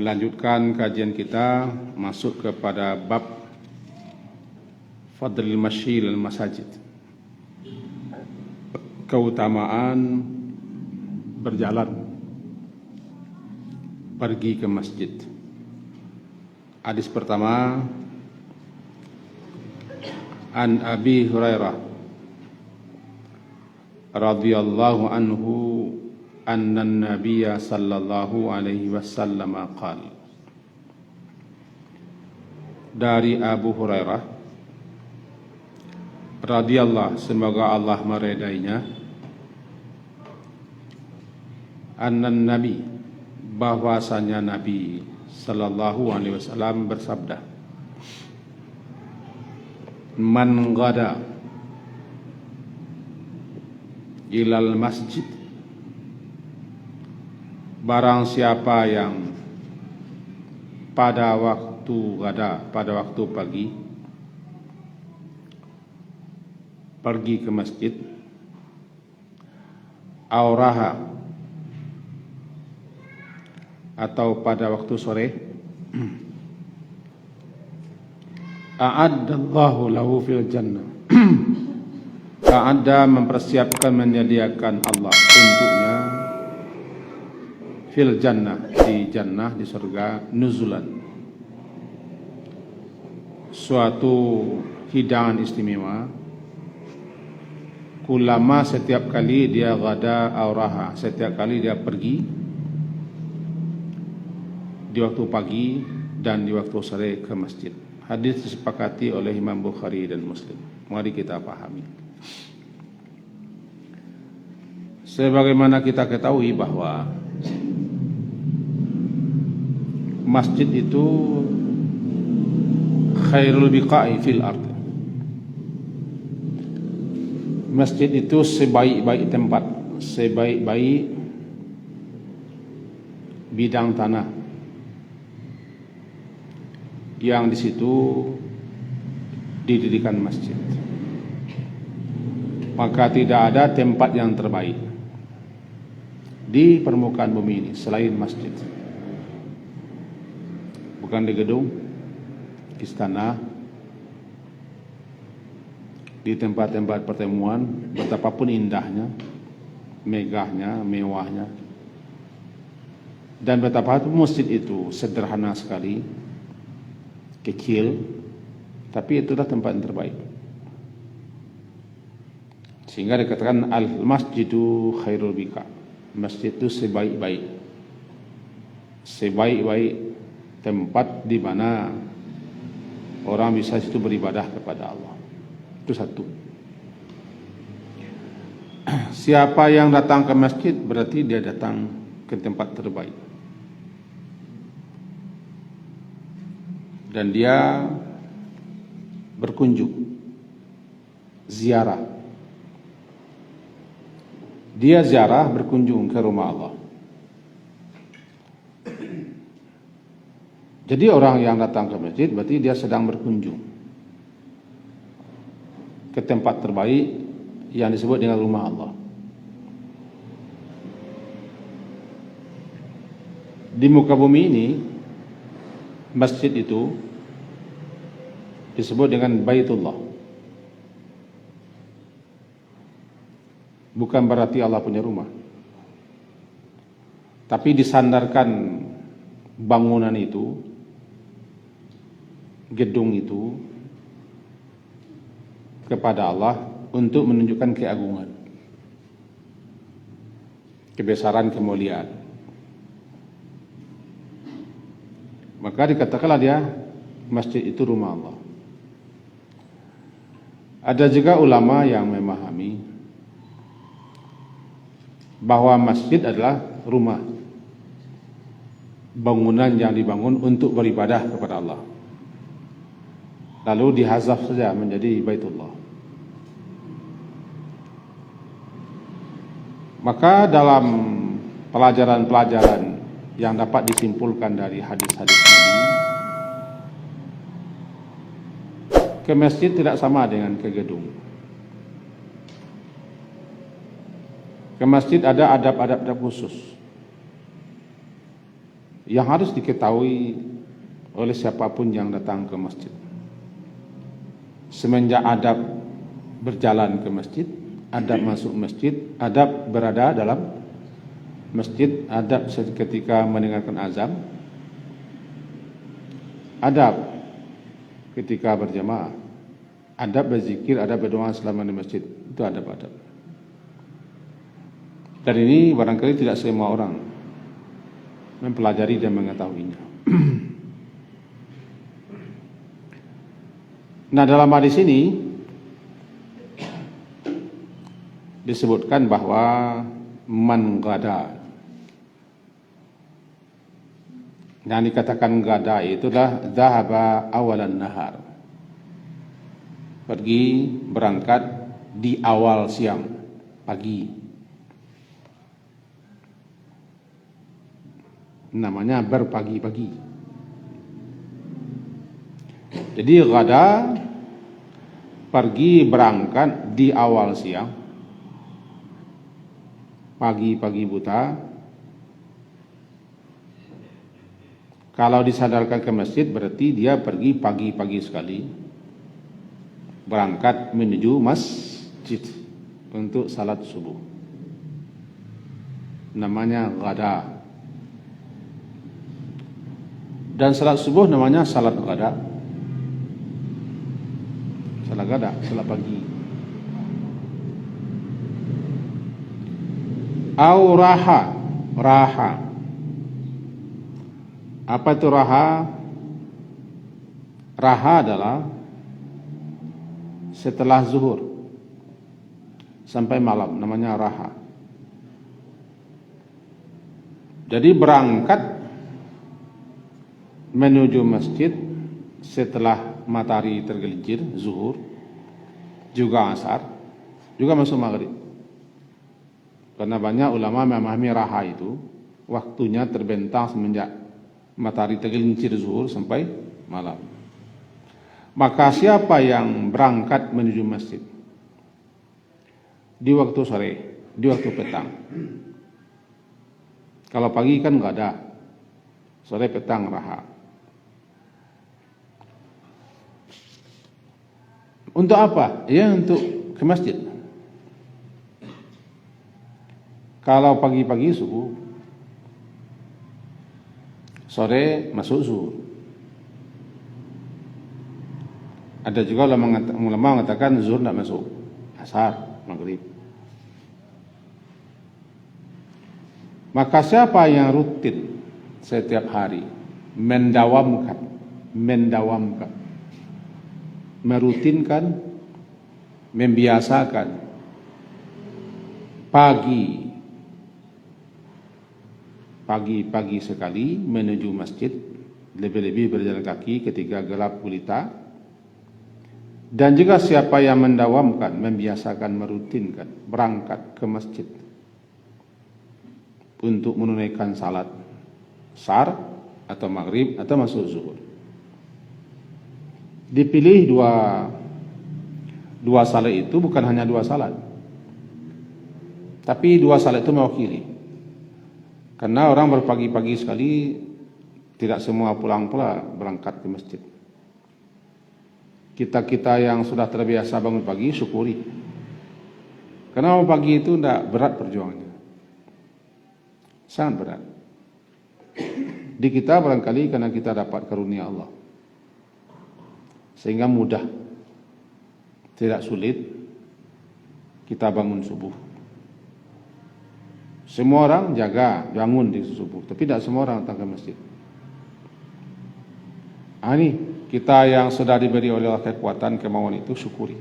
melanjutkan kajian kita masuk kepada bab Fadlil Masyi lil Masajid, keutamaan berjalan pergi ke masjid. Hadis pertama, an Abi Hurairah radhiyallahu anhu anna an-nabiyya sallallahu alaihi wasallam qala. Dari Abu Hurairah radhiyallahu, semoga Allah meridainya, anna nabi, bahwasanya Nabi sallallahu alaihi wasallam bersabda, man ghada ilal masjid, barang siapa yang pada waktu ghada, pada waktu pagi, pergi ke masjid, auraha, atau pada waktu sore, a'addallahu lahu fil jannah, a'adda, mempersiapkan, menyediakan Allah untuknya, fil jannah, di jannah, di surga, nuzulan, suatu hidangan istimewa, kulama, setiap kali dia ghada auraha, setiap kali dia pergi di waktu pagi dan di waktu sore ke masjid. Hadis disepakati oleh Imam Bukhari dan Muslim. Mari kita pahami. Sebagaimana kita ketahui bahwa masjid itu khairul biqa'i fil ard. Masjid itu sebaik-baik tempat, sebaik-baik bidang tanah yang di situ didirikan masjid. Maka tidak ada tempat yang terbaik di permukaan bumi ini selain masjid. Bukan di gedung, istana, di tempat-tempat pertemuan, betapapun indahnya, megahnya, mewahnya, dan betapapun masjid itu sederhana sekali, kecil, tapi itulah tempat yang terbaik. Sehingga dikatakan al-masjidu khairul biqa, masjid itu sebaik-baik tempat di mana orang bisa situ beribadah kepada Allah. Itu satu. Siapa yang datang ke masjid berarti dia datang ke tempat terbaik, dan dia berkunjung, ziarah. Dia ziarah, berkunjung ke rumah Allah. Jadi orang yang datang ke masjid berarti dia sedang berkunjung ke tempat terbaik yang disebut dengan rumah Allah. Di muka bumi ini, masjid itu disebut dengan Baitullah. Bukan berarti Allah punya rumah, tapi disandarkan bangunan itu, gedung itu, kepada Allah untuk menunjukkan keagungan, kebesaran, kemuliaan. Maka dikatakanlah dia masjid itu rumah Allah. Ada juga ulama yang memahami bahwa masjid adalah rumah, bangunan yang dibangun untuk beribadah kepada Allah, lalu dihazaf saja menjadi Baitullah. Maka dalam pelajaran-pelajaran yang dapat disimpulkan dari hadis-hadis Nabi, ke masjid tidak sama dengan ke gedung. Ke masjid ada adab-adab khusus yang harus diketahui oleh siapapun yang datang ke masjid. Semenjak adab berjalan ke masjid, adab masuk masjid, adab berada dalam masjid, adab ketika mendengarkan azan, adab ketika berjamaah, adab berzikir, adab berdoa selama di masjid, itu adab-adab. Dan ini barangkali tidak semua orang mempelajari dan mengetahuinya. Nah, dalam hadis ini disebutkan bahwa man gada, yang dikatakan gada itulah dhahaba awalan nahar, pergi berangkat di awal siang, pagi, namanya berpagi-pagi. Jadi gada pergi berangkat di awal siang, pagi-pagi buta. Kalau disadarkan ke masjid berarti dia pergi pagi-pagi sekali, berangkat menuju masjid untuk salat subuh. Namanya gada. Dan salat subuh namanya salat gada. Salat gada, salat pagi. Au raha, raha. Apa itu raha? Raha adalah setelah zuhur sampai malam, namanya raha. Jadi berangkat menuju masjid setelah matahari tergelincir, zuhur, juga asar, juga masuk maghrib. Karena banyak ulama memahami raha itu waktunya terbentang semenjak matahari tergelincir zuhur sampai malam. Maka siapa yang berangkat menuju masjid di waktu sore, di waktu petang, kalau pagi kan nggak ada, sore petang raha. Untuk apa? Ya untuk ke masjid. Kalau pagi-pagi subuh, sore masuk zuhur. Ada juga ulama mengatakan zuhur tidak masuk, asar, maghrib. Maka siapa yang rutin setiap hari mendawamkan, merutinkan, membiasakan pagi sekali menuju masjid, lebih-lebih berjalan kaki ketika gelap gulita. Dan juga siapa yang mendawamkan, membiasakan, merutinkan berangkat ke masjid untuk menunaikan salat asar atau maghrib atau masuk zuhur. Dipilih dua salat itu bukan hanya dua salat, tapi dua salat itu mewakili. Karena orang berpagi-pagi sekali, tidak semua pulang pula berangkat ke masjid. Kita yang sudah terbiasa bangun pagi, syukuri. Karena pagi itu tidak berat perjuangannya, sangat berat. Di kita barangkali karena kita dapat karunia Allah, sehingga mudah, tidak sulit kita bangun subuh. Semua orang jaga bangun di subuh, tapi tidak semua orang datang ke masjid. Ini kita yang sudah diberi oleh Allah kekuatan, kemauan itu, syukuri.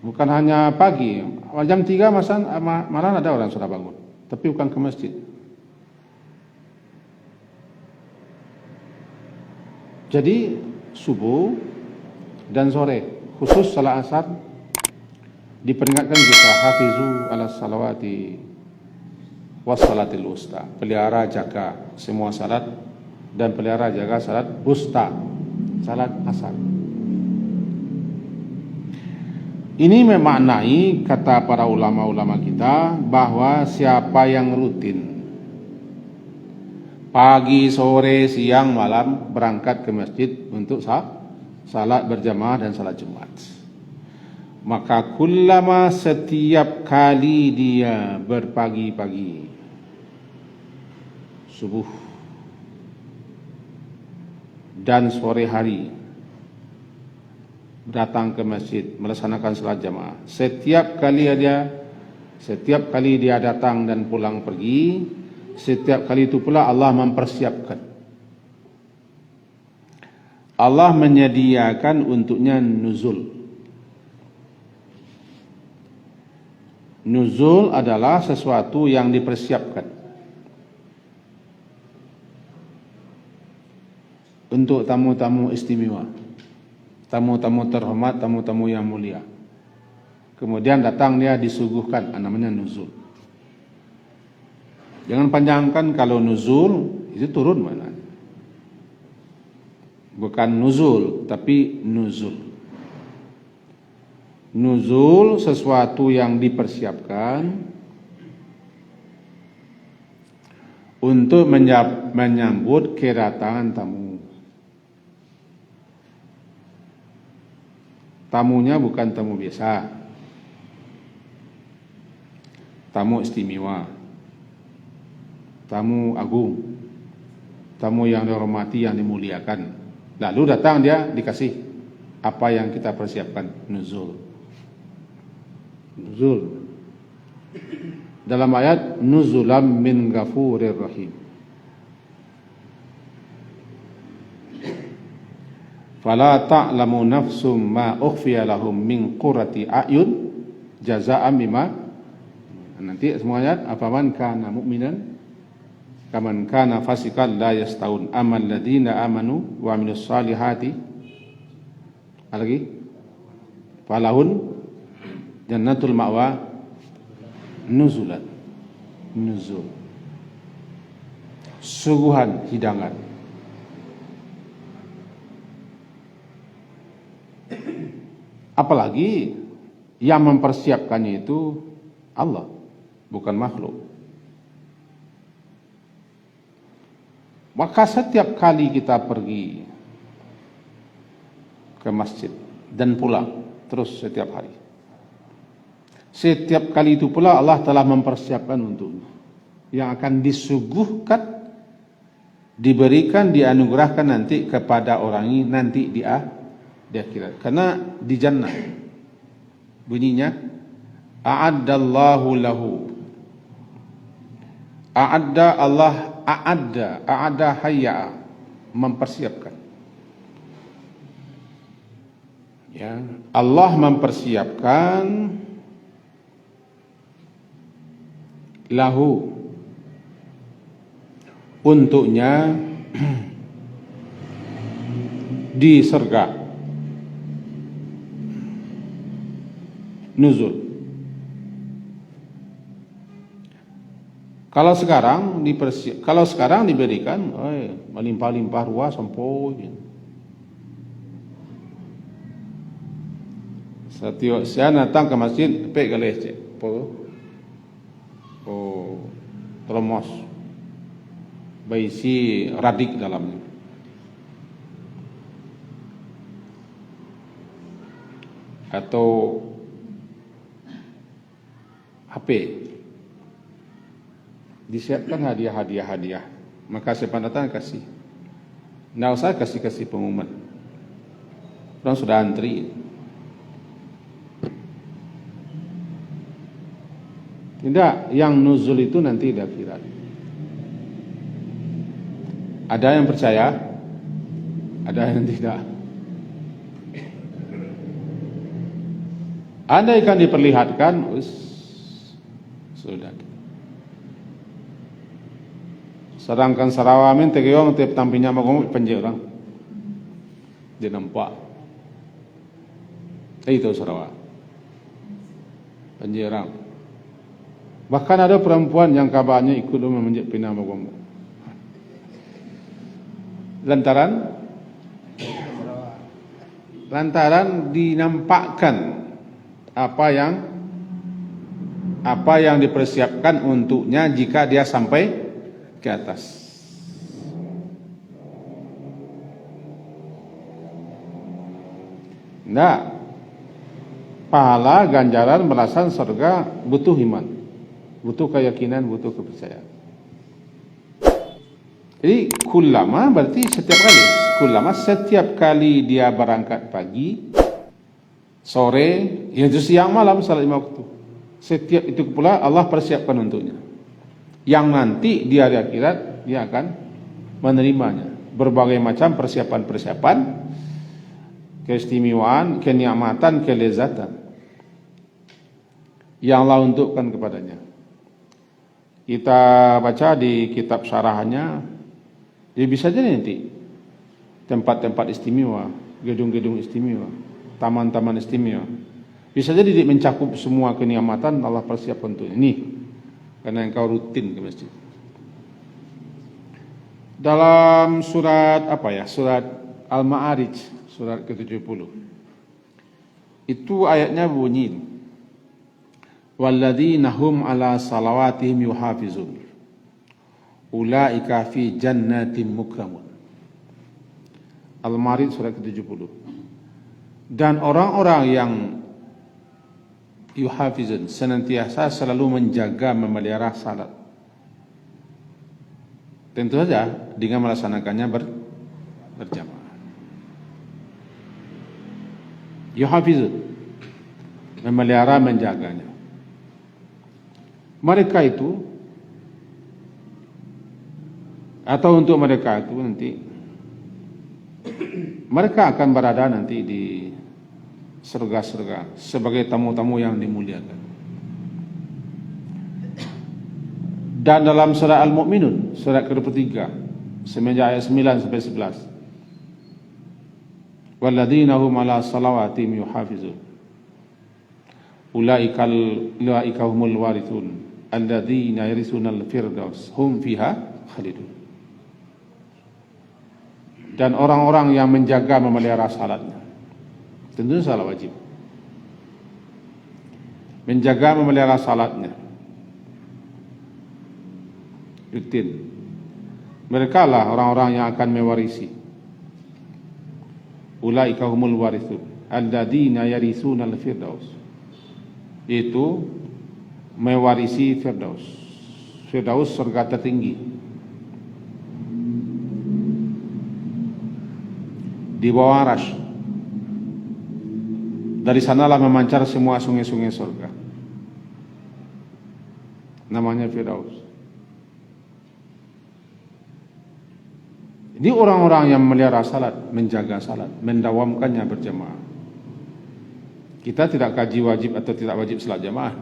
Bukan hanya pagi, jam 3 malah ada orang sudah bangun, tapi bukan ke masjid. Jadi subuh dan sore, khusus salat asar, diperingatkan kita, hafizu ala salawati wassalatil usta, pelihara jaga semua salat dan pelihara jaga salat usta, salat asar. Ini memaknai kata para ulama-ulama kita bahwa siapa yang rutin pagi, sore, siang, malam berangkat ke masjid untuk salat berjamaah dan salat Jumat. Maka kullama setiap kali dia berpagi-pagi, subuh dan sore hari, datang ke masjid melaksanakan salat jamaah, setiap kali dia datang dan pulang pergi, setiap kali itu pula Allah mempersiapkan, Allah menyediakan untuknya nuzul. Nuzul adalah sesuatu yang dipersiapkan untuk tamu-tamu istimewa, tamu-tamu terhormat, tamu-tamu yang mulia. Kemudian datang dia disuguhkan, namanya nuzul. Jangan panjangkan kalau nuzul itu turun mana. Bukan nuzul, tapi nuzul. Nuzul sesuatu yang dipersiapkan untuk menyambut kedatangan tamu. Tamunya bukan tamu biasa, tamu istimewa, tamu agung, tamu yang dihormati, yang dimuliakan. Lalu datang dia dikasih apa yang kita persiapkan, nuzul. Nuzul dalam ayat nuzulam min ghafurir rahim. Fala ta'lamu nafsum ma ukhfiya lahum min qurrati a'yun jazaa'an bima. Nanti semua ayat, afaman kana mu'minan kaman kana fasikan la yastaun amal ladina amanu wa amilus salihati. Apa lagi? Falahun jannatul ma'wa nuzulan. Nuzul, suguhan, hidangan. Apalagi yang mempersiapkannya itu Allah, bukan makhluk. Maka setiap kali kita pergi ke masjid dan pulang terus setiap hari, setiap kali itu pula Allah telah mempersiapkan untuknya yang akan disuguhkan, diberikan, dianugerahkan nanti kepada orang ini nanti di akhirat. Karena di jannah bunyinya a'addallahu lahu, a'adda Allah, a'adda hayya, mempersiapkan. Ya, Allah mempersiapkan lahu, untuknya di surga, nuzul. Kalau sekarang diberikan, melimpah-limpah ruah sampai. Saya datang ke masjid, pek galeh cek, termos, berisi radik dalamnya. Atau HP, disiapkan hadiah, maka siapa datang kasih. Nggak usah kasih pengumuman, orang sudah antri. Tidak, yang nuzul itu nanti di akhirat. Ada yang percaya, ada yang tidak. Ada yang diperlihatkan, sudah. Sedangkan Sarawamin tegeyong tiap tampilnya magong penjerang, dia nampak. Itu Sarawak, penjerang. Bahkan ada perempuan yang kabarnya ikut memanjat pinang magong. Lantaran dinampakkan apa yang dipersiapkan untuknya jika dia sampai ke atas. Tidak. Pahala, ganjaran, balasan surga butuh iman, butuh keyakinan, butuh kepercayaan. Jadi kullama berarti setiap kali. Kullama setiap kali dia berangkat pagi, sore, ya siang malam salat 5 waktu. Setiap itu pula Allah persiapkan untuknya. Yang nanti di hari akhirat dia akan menerimanya. Berbagai macam persiapan-persiapan, keistimewaan, kenikmatan, kelezatan yang Allah untukkan kepadanya. Kita baca di kitab syarahannya, ya bisa jadi nanti tempat-tempat istimewa, gedung-gedung istimewa, taman-taman istimewa. Bisa jadi mencakup semua kenikmatan Allah persiapkan untuk ini, karena engkau rutin ke masjid. Dalam surat surat Al-Ma'arij, surat ke-70, itu ayatnya bunyi, walladzina hum ala salawatihim yuhafizun ulaika fi jannatin mukramun. Al-Ma'arij surat ke-70. Dan orang-orang yang yuhafizun, senantiasa selalu menjaga, memelihara salat, tentu saja dengan melaksanakannya berjamaah. Yuhafizun, memelihara, menjaganya. Mereka itu, atau untuk mereka itu nanti, mereka akan berada nanti di surga-surga sebagai tamu-tamu yang dimuliakan. Dan dalam surah Al-Mu'minun, surat ke-23, semenjak ayat 9 sampai 11, walladzina hum ala salawatihim yuhafizun ulaika humul warithun alladzina yarisunal firdaus hum fiha khalidun. Dan orang-orang yang menjaga, memelihara salatnya, tentunya salat wajib, menjaga, memelihara salatnya rutin, mereka lah orang-orang yang akan mewarisi. Ulaika humul warithun alladzina yarisunal firdaus, itu mewarisi firdaus. Firdaus surga tertinggi, di bawah arasy. Dari sanalah memancar semua sungai-sungai surga, namanya firdaus. Ini orang-orang yang memelihara salat, menjaga salat, mendawamkannya berjamaah. Kita tidak kaji wajib atau tidak wajib salat jamaah.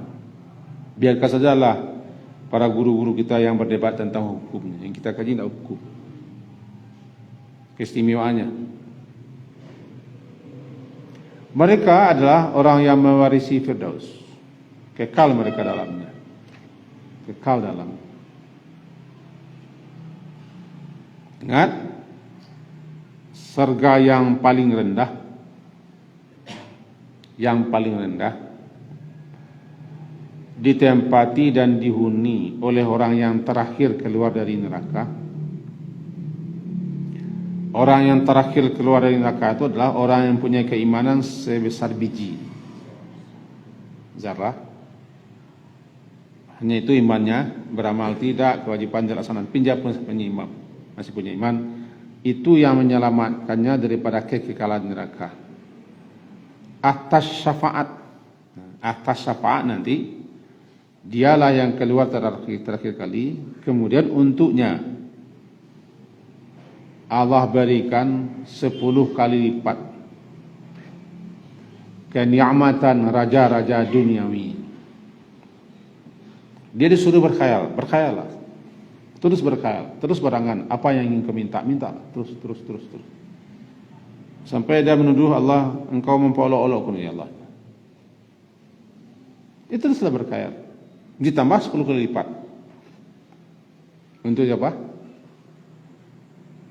Biarkan sajalah para guru-guru kita yang berdebat tentang hukumnya. Yang kita kaji tidak hukum, keistimewaannya. Mereka adalah orang yang mewarisi firdaus, kekal mereka dalamnya, kekal dalam. Ingat, surga yang paling rendah, ditempati dan dihuni oleh orang yang terakhir keluar dari neraka. Orang yang terakhir keluar dari neraka itu adalah orang yang punya keimanan sebesar biji zarah. Hanya itu imannya, beramal tidak, kewajiban dilaksanakan, pinjam pun masih punya iman. Itu yang menyelamatkannya daripada kekekalan neraka. Atas syafaat nanti, dialah yang keluar terakhir kali. Kemudian untuknya Allah berikan 10 kali lipat kenikmatan raja-raja duniawi. Dia disuruh berkhayal, terus berkhayal, terus berangan, apa yang ingin kau minta, terus. Sampai dia menuduh Allah, engkau memperolok-olokku ya Allah. Itu teruslah berkhayal, ditambah 10 kali lipat. Untuk apa?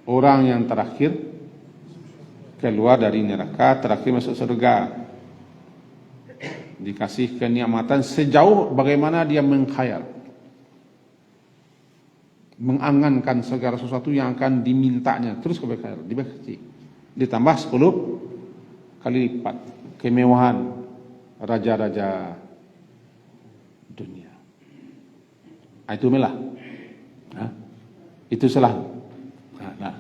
Orang yang terakhir keluar dari neraka, terakhir masuk surga, dikasih kenikmatan sejauh bagaimana dia mengkhayal, mengangankan segala sesuatu yang akan dimintanya, terus berkhayal, ditambah 10 kali lipat kemewahan raja-raja dunia. Itu melah. Itu salah. Nah.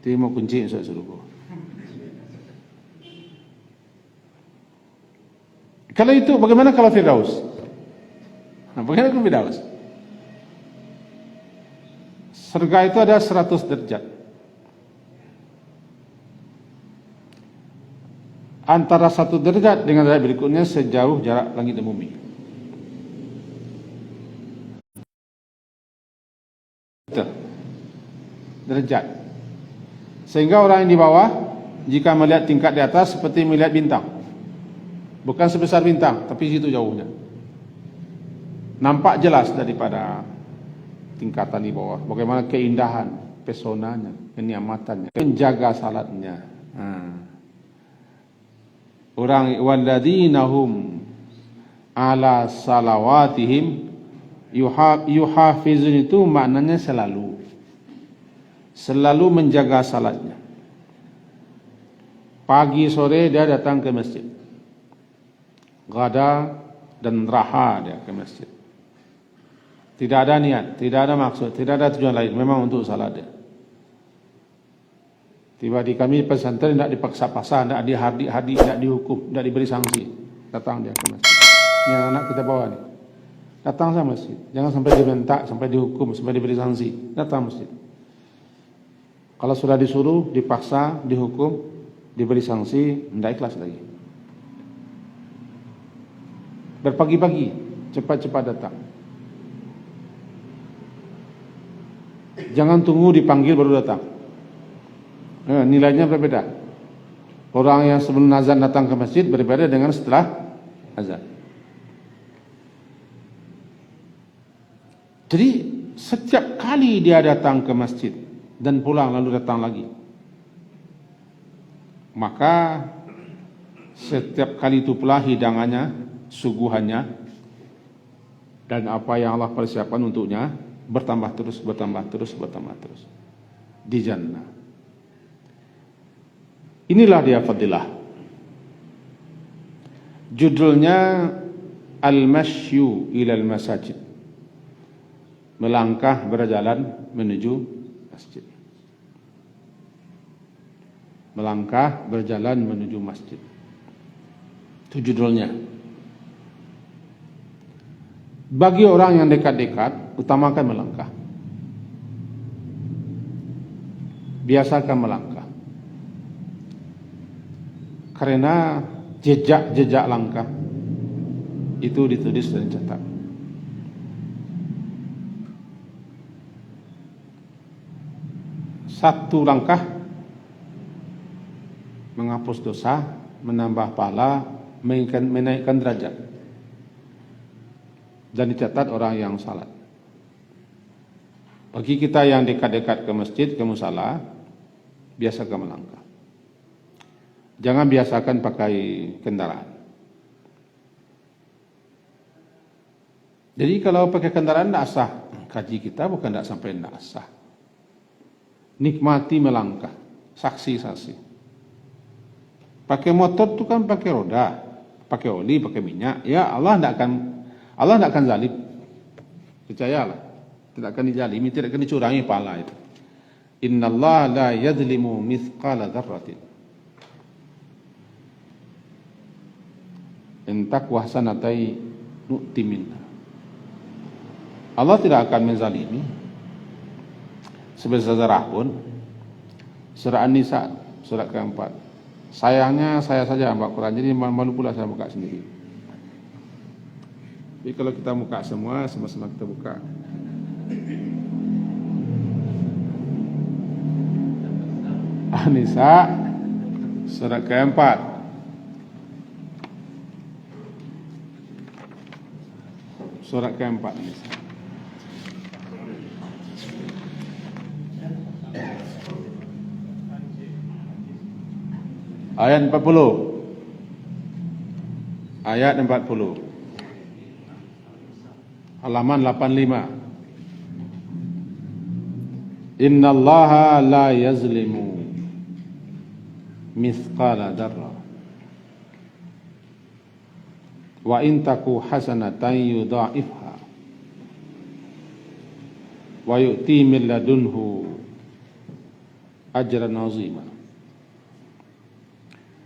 Itu mau kunci suruh. Kalau itu bagaimana kalau Firdaus? Bagaimana kalau Firdaus? Surga itu ada 100 derajat. Antara satu derajat dengan derajat berikutnya sejauh jarak langit dan bumi. Derajat. Sehingga orang yang di bawah jika melihat tingkat di atas seperti melihat bintang. Bukan sebesar bintang, tapi situ jauhnya. Nampak jelas daripada tingkatan di bawah. Bagaimana keindahan, pesonanya, kenikmatannya, menjaga salatnya. Orang walladzina hum ala salawatihim yuhafizun itu maknanya selalu menjaga salatnya. Pagi sore dia datang ke masjid. Gada dan raha dia ke masjid. Tidak ada niat, tidak ada maksud, tidak ada tujuan lain, memang untuk salat dia. Tiba di kami pesantren tidak dipaksa-paksa, tidak dihadi, tidak dihukum, tidak diberi sanksi. Datang dia ke masjid. Ini anak kita bawa nih. Datang sama masjid. Jangan sampai dibentak, sampai dihukum, sampai diberi sanksi. Datang masjid. Kalau sudah disuruh, dipaksa, dihukum, diberi sanksi, tidak ikhlas lagi. Berpagi-pagi, cepat-cepat datang. Jangan tunggu dipanggil baru datang. Nilainya berbeda. Orang yang sebelum azan datang ke masjid berbeda dengan setelah azan. Jadi setiap kali dia datang ke masjid dan pulang lalu datang lagi, maka setiap kali itu pula hidangannya, suguhannya, dan apa yang Allah persiapkan untuknya bertambah terus di jannah. Inilah dia fadilah. Judulnya Al-Mashyu ilal Masajid. Melangkah berjalan menuju masjid. Melangkah berjalan menuju masjid. Itu judulnya. Bagi orang yang dekat-dekat, utamakan melangkah. Biasakan melangkah. Karena jejak-jejak langkah itu ditulis dan dicatat. Satu langkah menghapus dosa, menambah pahala, menaikkan derajat, dan dicatat orang yang salat. Bagi kita yang dekat-dekat ke masjid, ke musala, biasakan melangkah. Jangan biasakan pakai kendaraan. Jadi kalau pakai kendaraan tidak sah. Kaji kita bukan tidak sampai tidak sah. Nikmati melangkah, saksi-saksi. Pakai motor itu kan pakai roda, pakai oli, pakai minyak. Ya Allah tidak akan zalim. Percayalah, tidak akan dizalimi, tidak akan dicurangi pahala itu. Innallaha la yadzlimu mithqala dzarratin. Entak wahsanatai nu'ti minna. Allah tidak akan menzalimi sebesar zarah pun. Surah An-Nisa, surat keempat. Sayangnya saya saja hamba Quran, jadi malu pula saya buka sendiri. Jadi kalau kita buka semua, sama-sama kita buka. An-Nisa, surat keempat. Surat keempat. Ayat 40. Ayat 40. Halaman 85. Innallaha la yazlimu mithqala dzarrah wa in taku hasanatan yudha'ifha wa yu'ti min ladunhu ajran 'azima.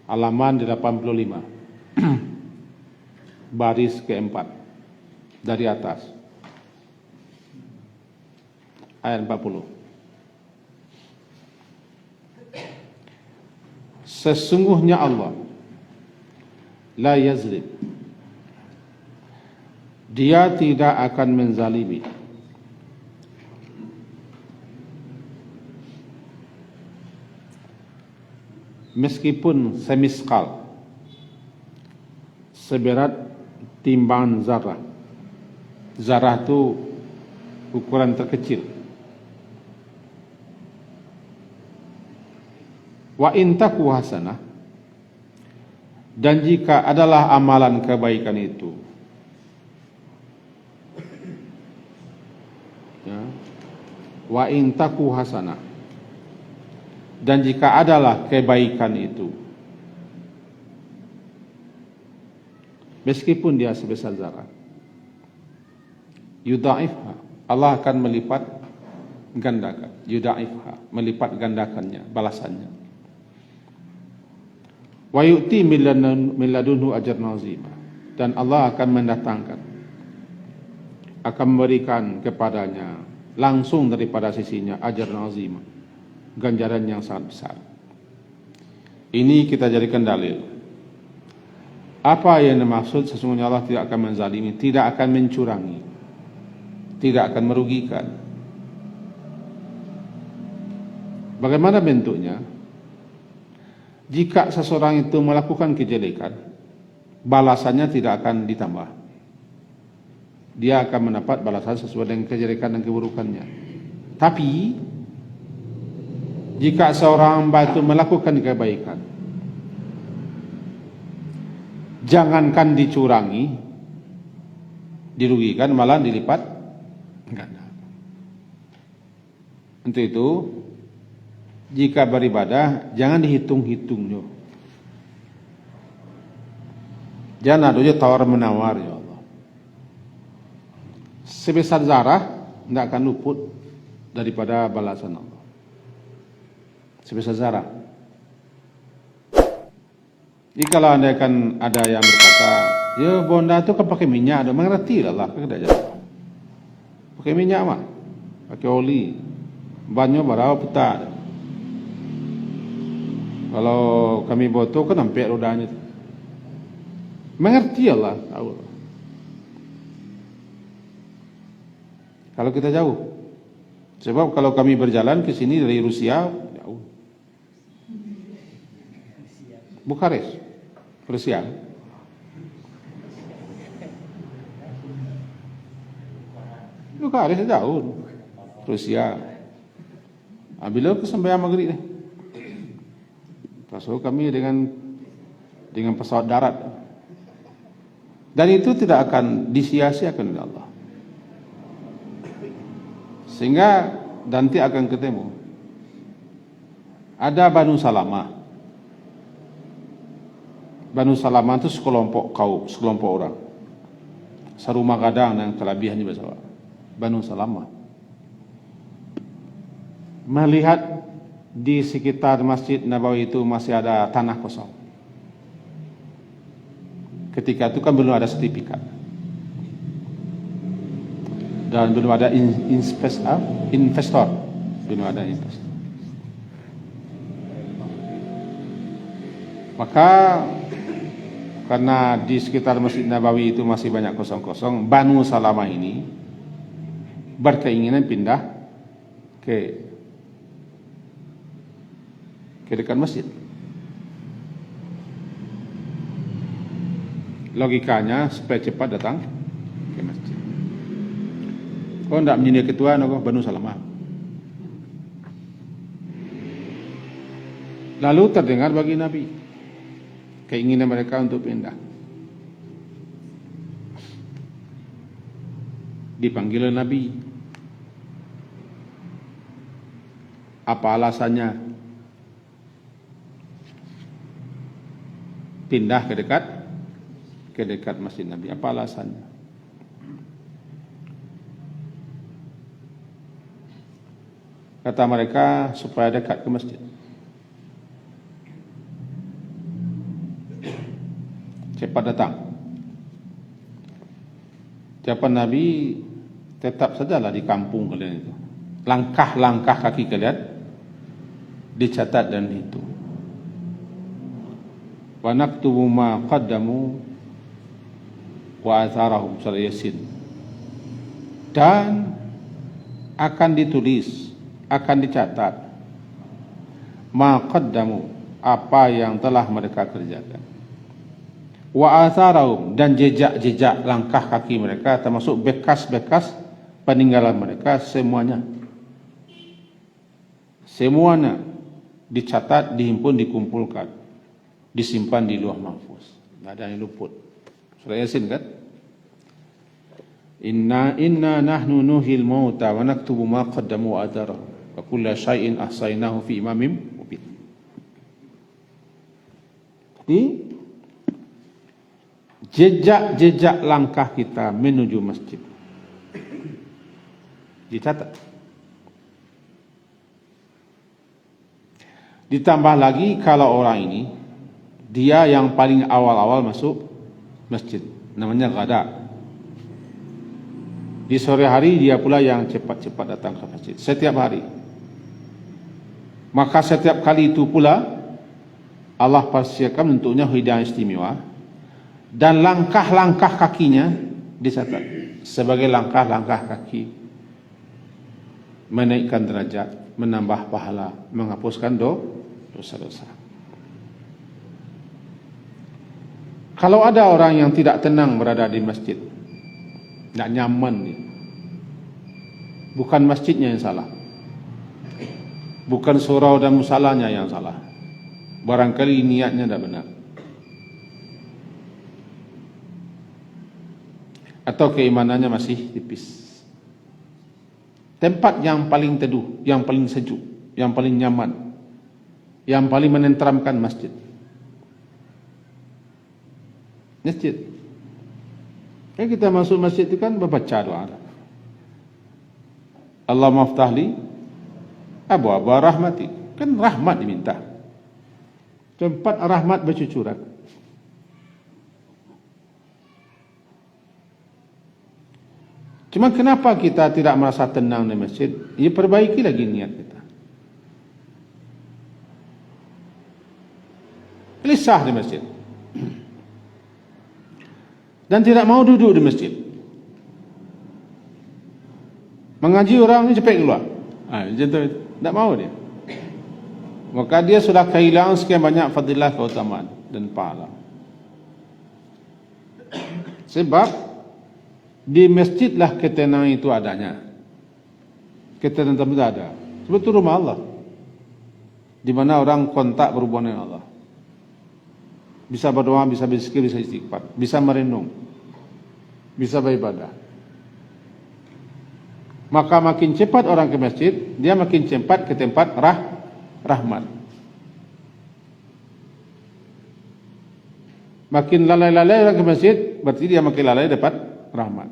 Halaman 85 baris keempat dari atas, ayat 40. Sesungguhnya Allah la yazlim, Dia tidak akan menzalimi. Meskipun semiskal, seberat timbangan zarah. Zarah itu ukuran terkecil. Wa in taku hasanah, dan jika adalah amalan kebaikan itu, ya, wa in taku hasanah, dan jika adalah kebaikan itu, meskipun dia sebesar zarah, yudha'ifha, Allah akan melipat gandakan. Yudha'ifha, melipat gandakannya, balasannya. Wa yu'ti min ladunhu ajran 'azima, dan Allah akan mendatangkan, akan memberikan kepadanya langsung daripada sisinya ajran 'azima, ganjaran yang sangat besar. Ini kita jadikan dalil. Apa yang dimaksud sesungguhnya Allah tidak akan menzalimi, tidak akan mencurangi, tidak akan merugikan. Bagaimana bentuknya? Jika seseorang itu melakukan kejelekan, balasannya tidak akan ditambah. Dia akan mendapat balasan sesuai dengan kejelekan dan keburukannya. Tapi jika seorang hamba itu melakukan kebaikan, jangankan dicurangi, dirugikan, malah dilipat ganda. Untuk itu, jika beribadah, jangan dihitung-hitung. Jangan ada tawar menawar, ya Allah. Sebesar zarah tidak akan luput daripada balasan Allah. Sebesar zarah. Jikalau anda akan ada yang berkata, ya bonda itu kan pakai minyak, mengerti lah, tidak jauh. Pakai minyak mah, pakai oli, banyak berapa petak. Kalau kami botol kan sampai rodanya. Mengerti Allah, tahu. Kalau kita jauh, sebab kalau kami berjalan ke sini dari Rusia, jauh. Bukares, Rusia. Bukares jauh, Rusia. Bila ke sembahyang maghrib ni. Pasal kami dengan pesawat darat, dan itu tidak akan disia-siakan oleh Allah, sehingga nanti akan ketemu. Ada Banu Salamah. Banu Salamah itu sekelompok kaum, sekelompok orang, serumah gadang yang kelebihannya besar. Banu Salamah melihat di sekitar Masjid Nabawi itu masih ada tanah kosong. Ketika itu kan belum ada sertifikat dan belum ada investor, belum ada investor. Maka karena di sekitar Masjid Nabawi itu masih banyak kosong-kosong, Banu Salamah ini berkeinginan pindah ke dekat masjid. Logikanya supaya cepat datang ke masjid. Kau tidak menjadi ketua kau Banu Salamah. Lalu terdengar bagi Nabi keinginan mereka untuk pindah. Dipanggil Nabi. Apa alasannya? pindah ke dekat Masjid Nabi. Apa alasannya? Kata mereka supaya dekat ke masjid. Cepat datang. Ucapan Nabi, tetap sajalah di kampung kalian itu. Langkah-langkah kaki kalian dicatat dan itu. Wa naktubu ma qaddamu wa atharahum, surah Yasin. Dan akan ditulis, akan dicatat ma qaddamu, apa yang telah mereka kerjakan. Wa atharahum, dan jejak-jejak langkah kaki mereka, termasuk bekas-bekas peninggalan mereka, semuanya dicatat, dihimpun, dikumpulkan, disimpan di Lauh Mahfuz. Tidak ada yang luput. Surah Yasin kan? Inna nahnu nuhil mauta wa naktubu ma qaddamu wa atharahum wa kulla syai'in ahsaynahu fi imamin mubin. Jadi jejak-jejak langkah kita menuju masjid dicatat. Ditambah lagi kalau orang ini dia yang paling awal-awal masuk masjid, namanya ghada. Di sore hari dia pula yang cepat-cepat datang ke masjid setiap hari. Maka setiap kali itu pula Allah persiapkan untuknya hidayah istimewa, dan langkah-langkah kakinya dicatat sebagai langkah-langkah kaki menaikkan derajat, menambah pahala, menghapuskan dosa-dosa. Kalau ada orang yang tidak tenang berada di masjid, tidak nyaman dia, bukan masjidnya yang salah, bukan surau dan musalahnya yang salah, barangkali niatnya tidak benar, atau keimanannya masih tipis. Tempat yang paling teduh, yang paling sejuk, yang paling nyaman, yang paling menenteramkan masjid. Masjid. Kita masuk masjid itu kan membaca doa. Allah maftahli abu-abu rahmati. Kan rahmat diminta. Tempat rahmat bercucuran. Cuma kenapa kita tidak merasa tenang di masjid? Ya perbaiki lagi niat kita. Gelisah di masjid. Dan tidak mau duduk di masjid. Mengaji orang ini cepat keluar. Tidak mau dia. Maka dia sudah kehilangan sekian banyak fadilah, keutamaan dan pahala. Sebab di masjidlah ketenangan itu adanya. Ketenangan itu ada. Sebab itu rumah Allah, di mana orang kontak berhubungan dengan Allah. Bisa berdoa, bisa berzikir, bisa istighfar, bisa merenung, bisa beribadah. Maka makin cepat orang ke masjid, dia makin cepat ke tempat rahmat. Makin lalai-lalai orang ke masjid, berarti dia makin lalai dapat rahmat.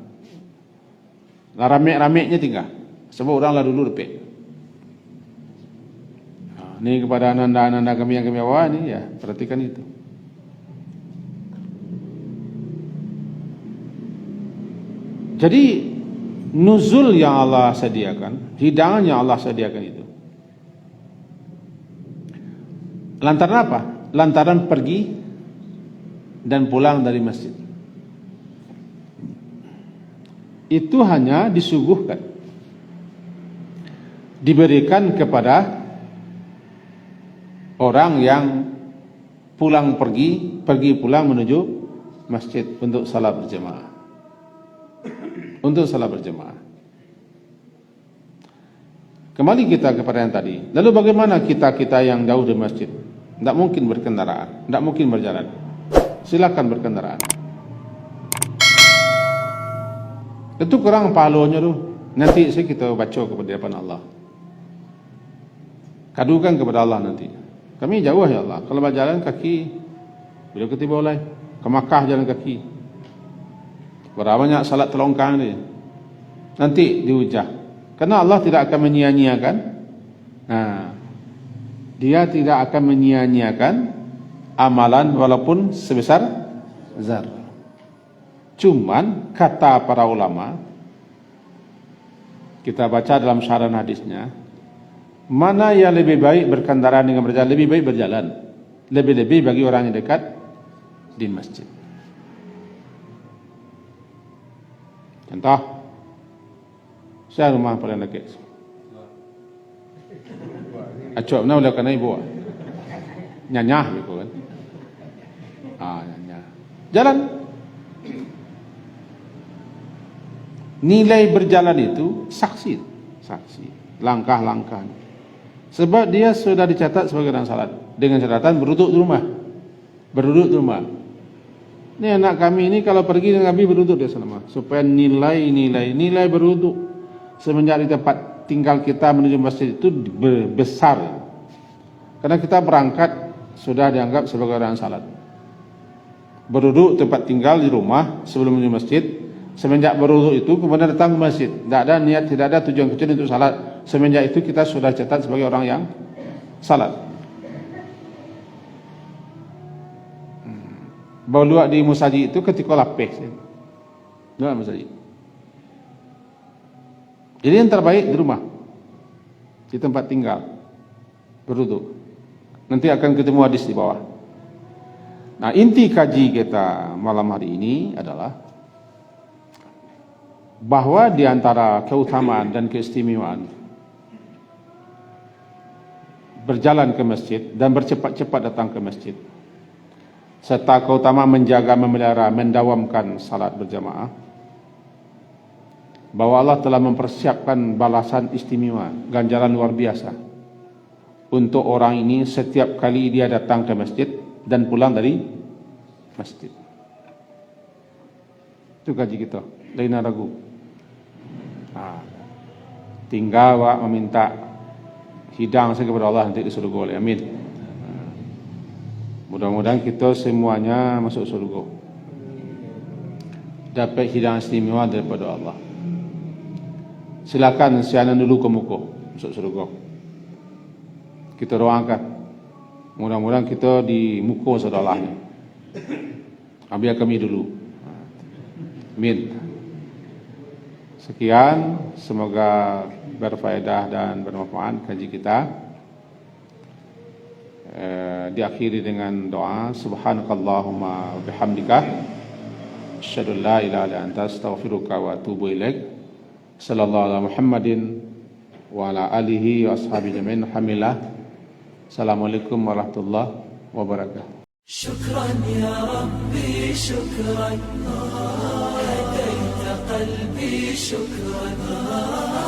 Lah rame-ramenya tinggal. Sebab orang lah dulu repek. Ini kepada anak-anak kami yang kami bawa ini, ya perhatikan itu. Jadi nuzul yang Allah sediakan, hidangan yang Allah sediakan itu, lantaran apa? Lantaran pergi dan pulang dari masjid. Itu hanya disuguhkan, diberikan kepada orang yang pulang pergi pulang menuju masjid untuk salat berjemaah. Untuk salat berjemaah. Kembali kita kepada yang tadi. Lalu bagaimana kita yang jauh dari masjid? Tidak mungkin berkendaraan, tidak mungkin berjalan. Silakan berkendaraan. Itu kurang pahalanya tu. Nanti kita baca kepada hadapan Allah. Kadukan kepada Allah nanti. Kami jauh ya Allah. Kalau berjalan kaki Beliau kata boleh ke Makkah jalan kaki. Berapa banyak salat terlongkang dia. Nanti dihujah. Karena Allah tidak akan menyia-nyiakan. Dia tidak akan menyia-nyiakan amalan walaupun sebesar zarah. Cuman kata para ulama, kita baca dalam syarah hadisnya, mana yang lebih baik berkendaraan dengan berjalan, lebih baik berjalan. Lebih-lebih bagi orang yang dekat di masjid. Contoh, saya rumah paling dekat. Acok mana boleh kena ibu? Nyanyah gitu kan? Nyanyah. Jalan. Nilai berjalan itu saksi, langkah-langkah. Sebab dia sudah dicatat sebagai orang salat dengan catatan berduduk di rumah. Ini anak kami ini kalau pergi dengan Nabi berduduk di sana, supaya nilai berduduk semenjak di tempat tinggal kita menuju masjid itu besar. Karena kita berangkat sudah dianggap sebagai orang salat. Berduduk tempat tinggal di rumah sebelum menuju masjid. Semenjak berwudu itu kemudian datang ke masjid. Tidak ada niat, tidak ada tujuan kecuali untuk salat. Semenjak itu kita sudah catat sebagai orang yang salat. Bawa di musajid itu ketika lapis. Dalam musajid. Jadi yang terbaik di rumah, di tempat tinggal, berwudu. Nanti akan ketemu hadis di bawah. Nah, inti kaji kita malam hari ini adalah bahwa di antara keutamaan dan keistimewaan berjalan ke masjid dan bercepat-cepat datang ke masjid, serta keutamaan menjaga, memelihara, mendawamkan salat berjamaah, bahwa Allah telah mempersiapkan balasan istimewa, ganjaran luar biasa untuk orang ini setiap kali dia datang ke masjid dan pulang dari masjid. Itu kaji kita, lain ragu. Tinggal meminta hidang saya kepada Allah nanti di surga oleh. Amin. Mudah-mudahan kita semuanya masuk surga, dapat hidang istimewa daripada Allah. Silakan sianan dulu ke muka masuk surga. Kita doakan mudah-mudahan kita di muka saudara Allah. Ambil kami dulu. Amin. Sekian, semoga berfaedah dan bermanfaat kaji kita. Diakhiri dengan doa, subhanakallahumma bihamdika asyhadu an la ilaha illa anta astaghfiruka wa atubu ilaik. Sallallahu ala Muhammadin wa ala alihi wa ashabihi jami'in. Alhamdulillah. Assalamualaikum warahmatullahi wabarakatuh. Syukran ya Rabbi, syukran. هديت قلبي شكرا.